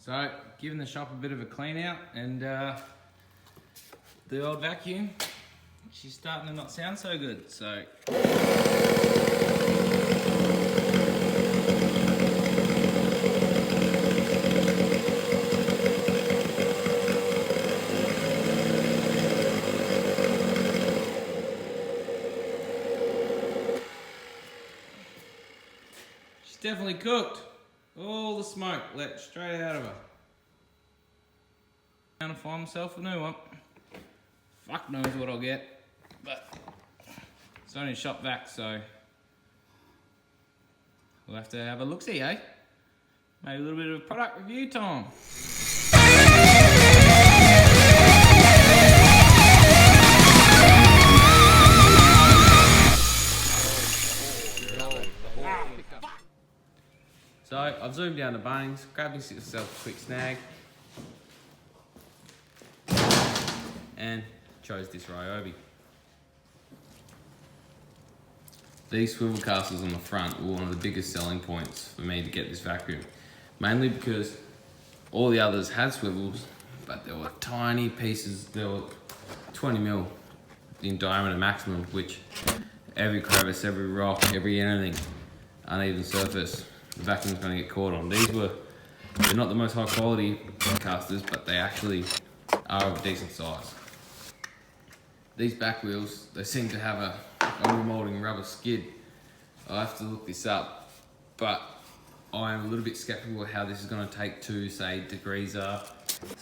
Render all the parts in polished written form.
So, giving the shop a bit of a clean out, and the old vacuum, she's starting to not sound so good, so. She's definitely cooked. All the smoke let straight out of her. I'm gonna find myself a new one. Fuck knows what I'll get, but it's only shop vac, so we'll have to have a look-see, eh? Maybe a little bit of product review time. So I've zoomed down to Bunnings, grabbed myself a quick snag, and chose this Ryobi. These swivel castles on the front were one of the biggest selling points for me to get this vacuum. Mainly because all the others had swivels, but there were tiny pieces, they were 20 mil in diameter maximum, which every crevice, every rock, every anything, uneven surface, the vacuum's going to get caught on. They're not the most high quality casters, but they actually are of decent size. These back wheels, they seem to have a remolding rubber skid. I'll have to look this up, but I am a little bit skeptical of how this is going to take to, say, degreaser,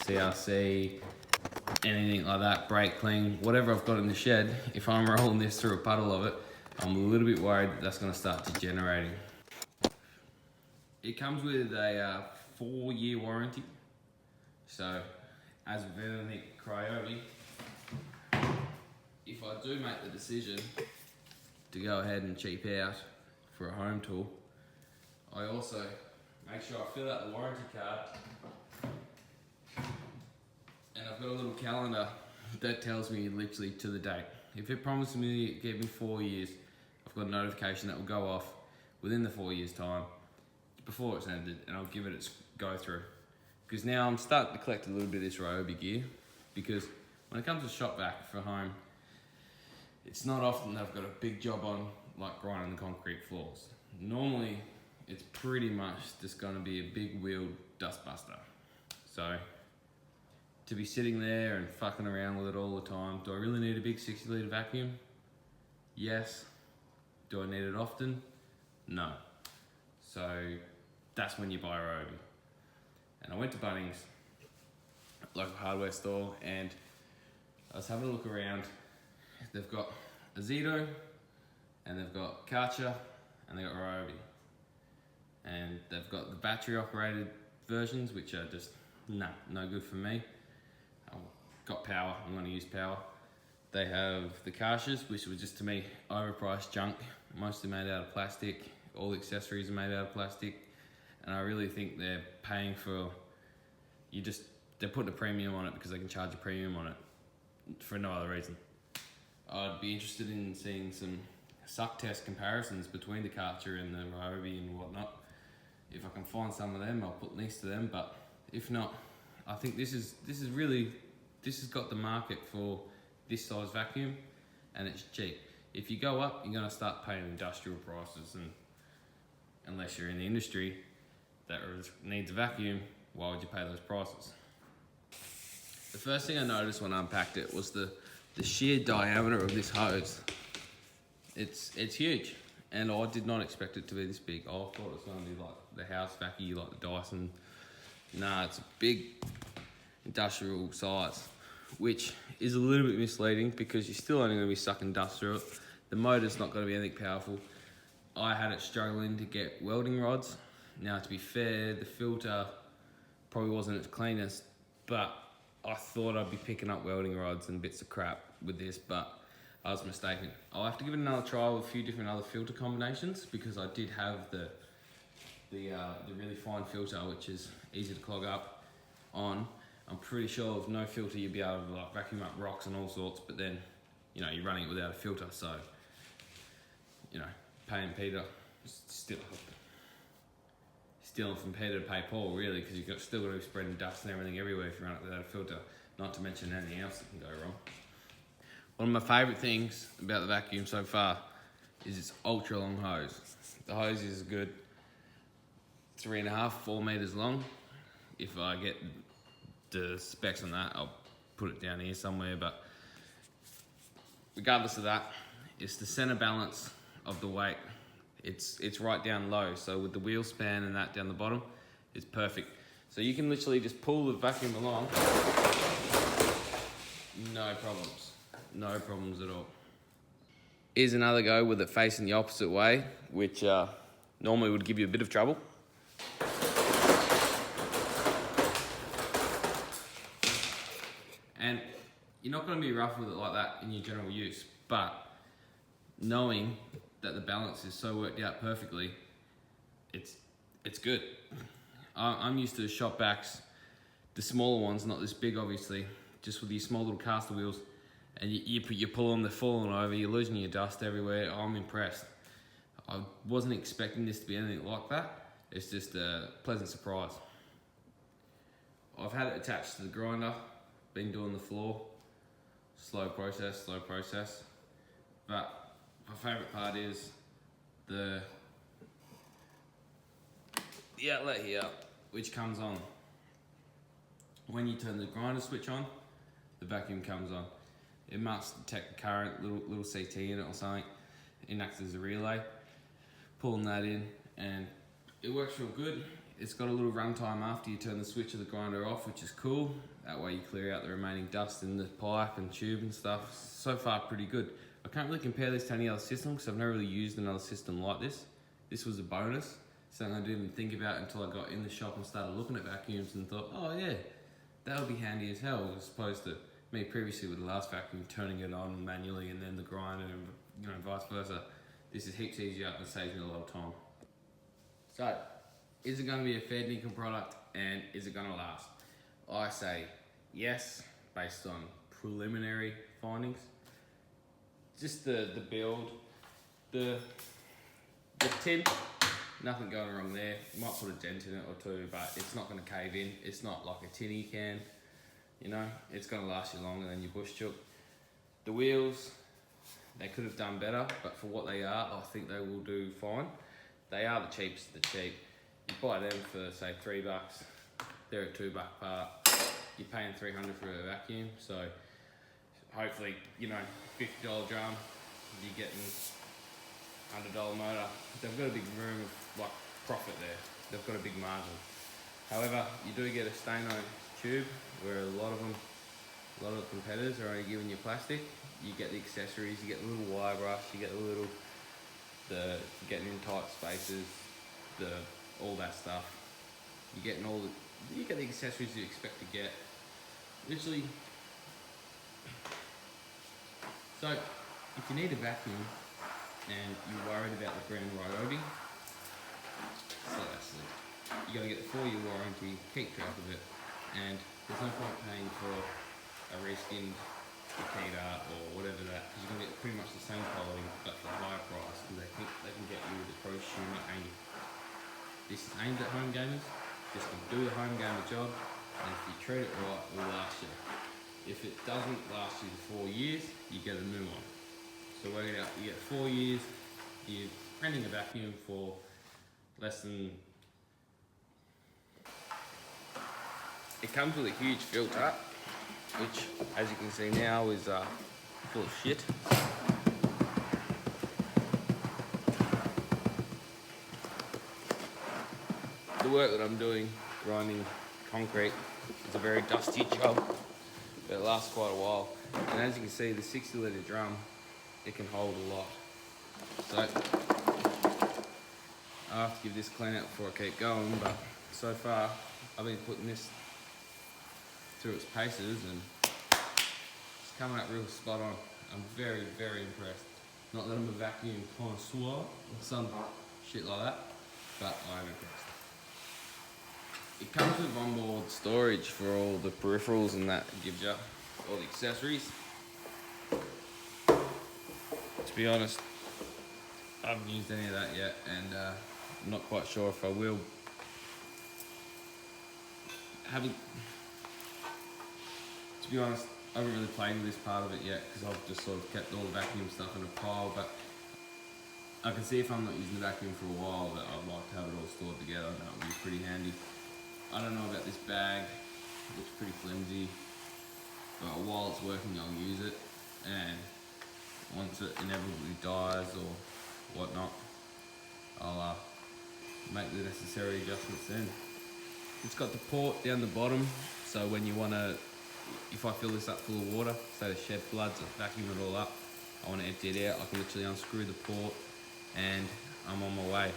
CRC, anything like that, brake clean, whatever I've got in the shed. If I'm rolling this through a puddle of it, I'm a little bit worried that's going to start degenerating. It comes with a 4-year warranty. So, as with anything Ryobi, if I do make the decision to go ahead and cheap out for a home tool, I also make sure I fill out the warranty card, and I've got a little calendar that tells me literally to the date. If it promises me to give me 4 years, I've got a notification that will go off within the 4 years time before it's ended, and I'll give it its go through. Because now I'm starting to collect a little bit of this Ryobi gear, because when it comes to shop vac for home, it's not often that I've got a big job on, like grinding the concrete floors. Normally, it's pretty much just gonna be a big wheeled dust buster. So, to be sitting there and fucking around with it all the time, do I really need a big 60 litre vacuum? Yes. Do I need it often? No. So, that's when you buy a Ryobi. And I went to Bunnings, local hardware store, and I was having a look around. They've got a Zito, and they've got Karcher, and they've got Ryobi. And they've got the battery operated versions, which are just no good for me. I've got power, I'm gonna use power. They have the Karchers, which was just to me overpriced junk, mostly made out of plastic. All the accessories are made out of plastic. And I really think they're paying for, they're putting a premium on it because they can charge a premium on it for no other reason. I'd be interested in seeing some suck test comparisons between the Karcher and the Ryobi and whatnot. If I can find some of them, I'll put links to them, but if not, I think this has got the market for this size vacuum, and it's cheap. If you go up, you're gonna start paying industrial prices, and unless you're in the industry that needs a vacuum, why would you pay those prices? The first thing I noticed when I unpacked it was the sheer diameter of this hose. It's huge, and I did not expect it to be this big. I thought it was going to be like the house vacuum, like the Dyson. Nah, it's a big industrial size, which is a little bit misleading because you're still only going to be sucking dust through it. The motor's not going to be anything powerful. I had it struggling to get welding rods. Now, to be fair, the filter probably wasn't its cleanest, but I thought I'd be picking up welding rods and bits of crap with this, but I was mistaken. I'll have to give it another try with a few different other filter combinations, because I did have the really fine filter, which is easy to clog up on. I'm pretty sure with no filter you'd be able to like vacuum up rocks and all sorts, but then, you know, you're running it without a filter, so, you know, paying Peter, still stealing from Peter to pay Paul, really, because you've still got to be spreading dust and everything everywhere if you run it without a filter, not to mention anything else that can go wrong. One of my favourite things about the vacuum so far is its ultra long hose. The hose is good 3.5, 4 metres long. If I get the specs on that, I'll put it down here somewhere, but regardless of that, it's the centre balance of the weight. It's right down low, so with the wheel span and that down the bottom, it's perfect. So you can literally just pull the vacuum along, no problems at all. Here's another go with it facing the opposite way, which normally would give you a bit of trouble. And you're not going to be rough with it like that in your general use, but knowing that the balance is so worked out perfectly, it's good. I'm used to shop backs, the smaller ones, not this big obviously, just with these small little caster wheels, and you pull them, they're falling over, you're losing your dust everywhere. I'm impressed. I wasn't expecting this to be anything like that. It's just a pleasant surprise. I've had it attached to the grinder, been doing the floor, slow process, but my favourite part is the outlet here, which comes on. When you turn the grinder switch on, the vacuum comes on. It must detect the current, little CT in it or something. It acts as a relay. Pulling that in, and it works real good. It's got a little runtime after you turn the switch of the grinder off, which is cool. That way you clear out the remaining dust in the pipe and tube and stuff. So far, pretty good. I can't really compare this to any other system because I've never really used another system like this. This was a bonus, something I didn't even think about until I got in the shop and started looking at vacuums and thought, oh yeah, that would be handy as hell, as opposed to me previously with the last vacuum turning it on manually and then the grinder and vice versa. This is heaps easier and saves me a lot of time. So, is it going to be a fair dinkum product and is it going to last? I say yes, based on preliminary findings. Just the build, the tin, nothing going wrong there. You might put a dent in it or two, but it's not going to cave in. It's not like a tinny can, it's going to last you longer than your bush chook. The wheels, they could have done better, but for what they are, I think they will do fine. They are the cheapest of the cheap. You buy them for say $3, they're a $2 part. You're paying $300 for a vacuum, so hopefully, $50 drum, you're getting $100 motor. They've got a big room of profit there. They've got a big margin. However, you do get a stain-on tube where a lot of the competitors are only giving you plastic. You get the accessories, you get the little wire brush, you get the getting in tight spaces, all that stuff. You get the accessories you expect to get. Literally. So, if you need a vacuum and you're worried about the brand Ryobi, seriously, you got to get the 4-year warranty, keep track of it, and there's no point paying for a reskinned Akita or whatever that, because you're going to get pretty much the same quality but for a higher price, because they think they can get you with the prosumer aimed. This is aimed at home gamers, just to do the home gamer job, and if you treat it right, it will last you. If it doesn't last you the 4 years, you get a new one. So work it out, you get 4 years, you're renting a vacuum for less than... It comes with a huge filter, which, as you can see now, is full of shit. The work that I'm doing, grinding concrete, is a very dusty job, but it lasts quite a while. And as you can see, the 60 litre drum, it can hold a lot. So, I have to give this clean out before I keep going, but so far, I've been putting this through its paces and it's coming up real spot on. I'm very, very impressed. Not that I'm a vacuum connoisseur or some shit like that, but I'm impressed. It comes with onboard storage for all the peripherals and that. It gives you all the accessories. To be honest, I haven't used any of that yet, and I'm not quite sure if I will haven't, to be honest, I haven't really played with this part of it yet because I've just sort of kept all the vacuum stuff in a pile, but I can see if I'm not using the vacuum for a while that I'd like to have it all stored together. That would be pretty handy. I don't know about this bag, it looks pretty flimsy, but while it's working I'll use it, and once it inevitably dies or whatnot, I'll make the necessary adjustments then. It's got the port down the bottom, so when you want to, if I fill this up full of water, say the shed floods, I vacuum it all up, I want to empty it out, I can literally unscrew the port and I'm on my way.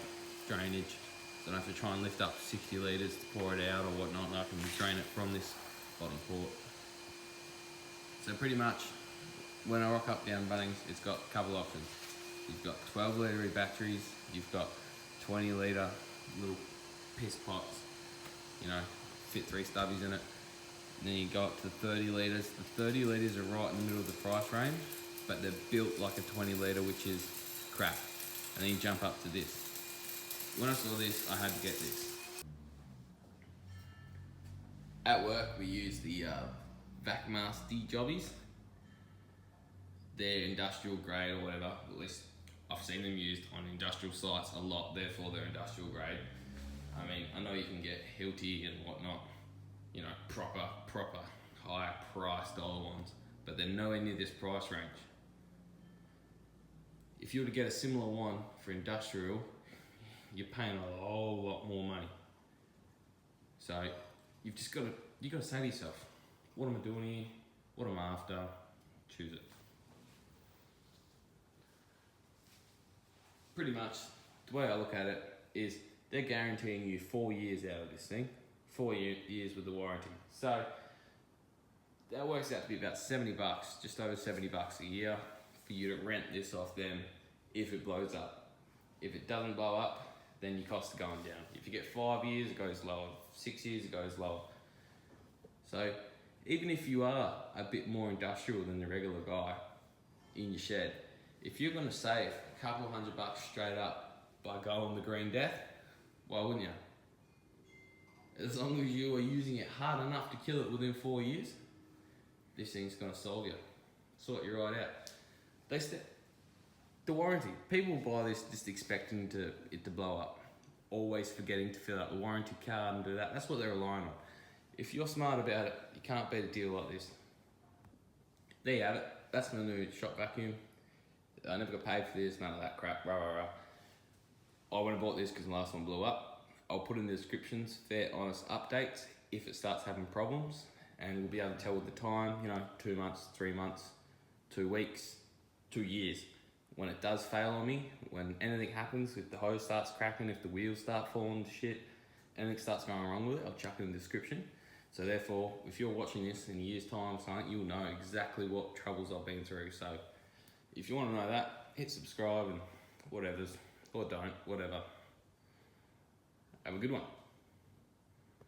Drainage. So I don't have to try and lift up 60 litres to pour it out or whatnot, and I can drain it from this bottom port. So pretty much, when I rock up down Bunnings, it's got a couple options. You've got 12 litre batteries, you've got 20 litre little piss pots, you know, fit 3 stubbies in it. And then you go up to 30 litres. The 30 litres are right in the middle of the price range, but they're built like a 20 litre, which is crap. And then you jump up to this. When I saw this, I had to get this. At work, we use the Vacuum-Nasty jobbies. They're industrial grade or whatever. At least I've seen them used on industrial sites a lot, therefore they're industrial grade. I mean, I know you can get Hilti and whatnot, you know, proper, higher priced old ones, but they're nowhere near this price range. If you were to get a similar one for industrial, you're paying a whole lot more money. So you've just got to say to yourself, what am I doing here? What am I after? Choose it. Pretty much, the way I look at it is they're guaranteeing you 4 years out of this thing, 4 years with the warranty. So that works out to be about 70 bucks, just over 70 bucks a year for you to rent this off them if it blows up. If it doesn't blow up, then your costs are going down. If you get 5 years, it goes lower. 6 years, it goes lower. So even if you are a bit more industrial than the regular guy in your shed, if you're going to save a couple $100 straight up by going the green death, why wouldn't you? As long as you are using it hard enough to kill it within 4 years, this thing's going to solve you. Sort you right out. The warranty. People buy this just expecting it to blow up. Always forgetting to fill out the warranty card and do that. That's what they're relying on. If you're smart about it, you can't beat a deal like this. There you have it. That's my new shop vacuum. I never got paid for this, none of that crap, rah, rah, rah. I went and bought this because the last one blew up. I'll put in the descriptions, fair, honest updates if it starts having problems, and we'll be able to tell with the time, you know, 2 months, 3 months, 2 weeks, 2 years. When it does fail on me, when anything happens, if the hose starts cracking, if the wheels start falling to shit, anything starts going wrong with it, I'll chuck it in the description. So therefore, if you're watching this in a year's time, something, you'll know exactly what troubles I've been through. So if you want to know that, hit subscribe and whatever's, or don't, whatever. Have a good one.